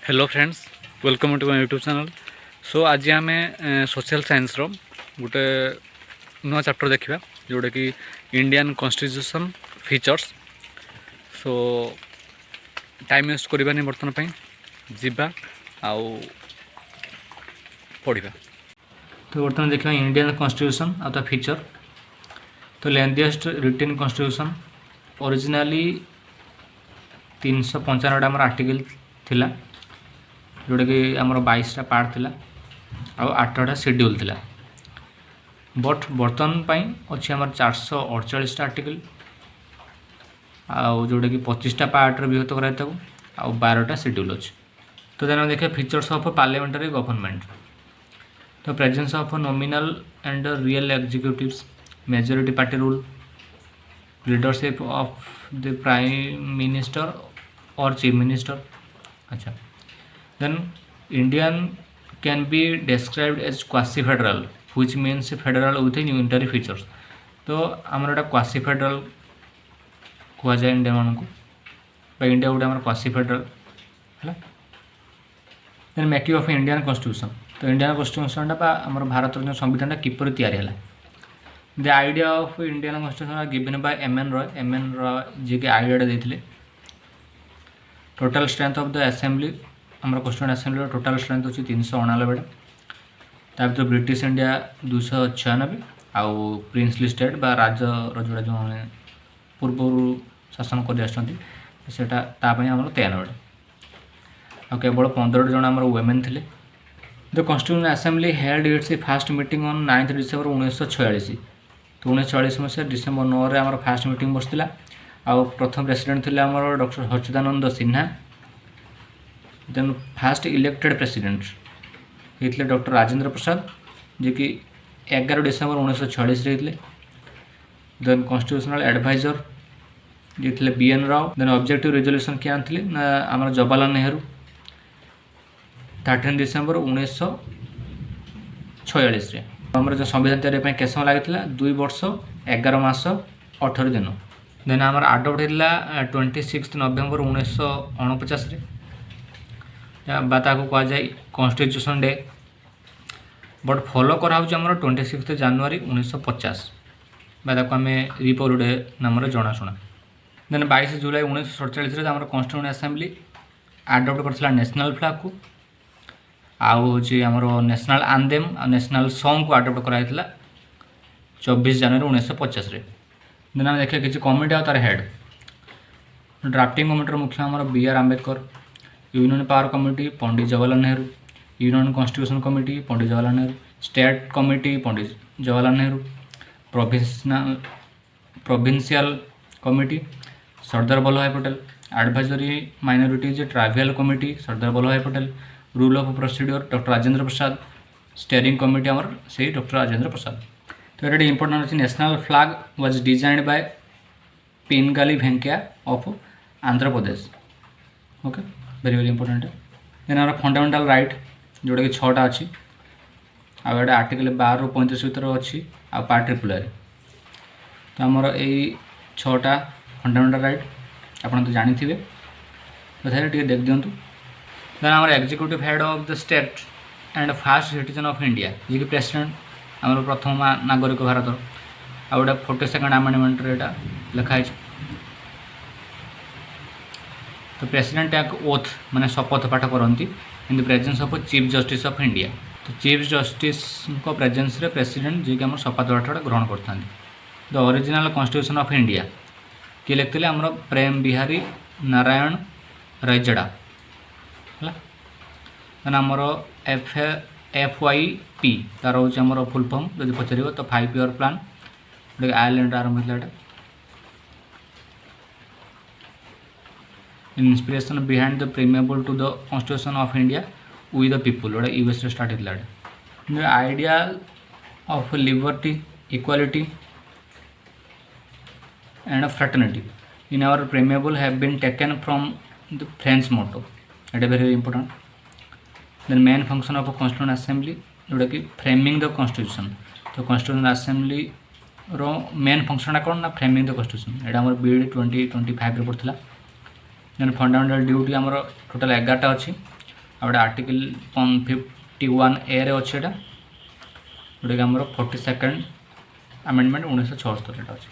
Hello friends, welcome to my YouTube channel. So आज आम social science रो गोटे नुआ चैप्टर देखा जोटा कि Indian constitution features. So time waste करवानी बर्तमान जीवा आउ पढ़ा। तो बर्तमान देखा इंडियन कॉन्स्टिट्यूशन आ फीचर। तो लेंथीएस्ट रिटन कॉन्स्टिट्यूशन ओरिजिनली 395 आम आर्टिकल थिला जोटा कि आमर 22टा पार्ट थिला आ 8टा शेड्यूल थिला। बट बर्तमान अच्छी आम 448 आर्टिकल आउ जोटा कि 25टा पार्ट विभक्त कराई आउ 12टा शेड्यूल अच्छे। तो देन देखिए फीचर्स ऑफ पार्लियामेंटरी गवर्नमेंट। तो presence of nominal and real executives, majority party rule, leadership of the prime minister और चीफ मिनिस्टर। अच्छा, then Indian can be described as quasi federal which means federal with unitary features। तो आमर एटा quasi federal कह जाए India मान को India गोटे आम क्वासी फेडरल है। Then making of Indian constitution. तो इंडियन कॉन्स्टिट्यूशन आम भारत जो संविधान किपर या the idea of Indian constitution given by M N Roy ji के आइडिया देते। Total strength of the assembly आम कॉन्स्टिट्यूएंट असेंबली टोटल स्ट्रेंथ अच्छी 389। ता भर ब्रिटिश इंडिया 296 आउ प्रिंसली स्टेट बा राज जोड़ा जो मैंने पूर्व शासन कर आम 93 आ केवल 15 जन आम वुमेन थे। The constituent assembly held it's fast meeting on 9 December 1946। तो 1946 मसीह डिसेम्बर 9 आम फास्ट मीटिंग बसला। आउ प्रथम प्रेसिडेंट थे आम doctor Sachchidananda Sinha. Then first elected president होते डॉक्टर राजेंद्र प्रसाद जी कि 11 डिसेम्बर 1946 होते। देन कॉन्स्टिट्यूशनल एडवाइजर जी थे BN Rao. Then objective resolution क्या आनी ना आम जवाहरलाल नेहरू 13 डिसेम्बर 1946। आम जो संविधान तैयारी के समय लगी 2 वर्ष 11 मास 18 दिन। देन आम आडप्ट होता 26 नवेम्बर 1949 कह जाए कॉन्स्टिट्यूशन डे। बट फॉलो कराऊँ 26 जनवरी 1950 आम रिपब्लिक डे नाम जनाशुना। देन 22 जुलाई 1947 आम कॉन्स्टिट्यूएंट असेंबली आडप्ट करथिला नेशनल फ्लैग को आउ आमर नेशनल आंथेम आ नेशनल सॉन्ग को आडप्ट कराइला 24 जनवरी 1950। देन आम देखिए किसी कमिटी आ तार हेड। ड्राफ्टिंग कमिटी मुख्य आम BR Ambedkar, union power committee Pandit Jawaharlal Nehru, union constitution committee Pandit Jawaharlal Nehru, state committee Pandit Jawaharlal Nehru, provincial committee Sardar Vallabhbhai Patel, advisory minorities tribal committee Sardar Vallabhbhai Patel, rule of procedure doctor Rajendra Prasad, steering committee आमर से डॉक्टर राजेंद्र प्रसाद। तो ये इंपोर्टेंट अच्छी national flag was designed by Pingali Venkayya of Andhra Pradesh. Okay, very very important. Then आम fundamental right जोटा कि 6टा अच्छी आटे आर्टिकल 12 ରୁ 35 भर अच्छी आ पार्ट ट्रिपुलर। तो आमर यही 6टा फंडामेंटाल राइट आपन तो जानी थे तथापि देख दिंतु। देन आम executive head of the state and first citizen of India जी कि प्रेसिडेंट आम प्रथम नागरिक भारत आ गोटे 42nd आमेंडमेंट लिखाई। तो प्रेसिडेंट एक ओथ माने शपथ पाठ करती in the presence of chief justice of India. तो चीफ जस्टिस को प्रेजेंस रे प्रेसिडेंट जी कि आम शपथ पाठ ग्रहण करता। The original constitution of India किए लिखते आम प्रेम बिहारी नारायण रैजड़ा है। देन आमर FYP तार हूँ आम फुल फॉर्म जब पचार तो 5 ईयर प्लान गोटे आयरलैंड आरंभ होता। Inspiration behind the preamble to the constitution of India we the people गोटे US स्टार्ट होता। The idea of liberty equality and fraternity in our preamble have been taken from the French motto. It very important. Then main function of constituent assembly जोटा कि framing the constitution. तो constituent assembly रो main function कौन ना framing the constitution. यहाँ आम BD 2025 पड़ता। Then fundamental duty आमर टोटाल 11टा अच्छी गोटे आर्टिकल 151A रे अच्छे जोटा कि आमर 42nd आमेंडमेंट 1976 अच्छे।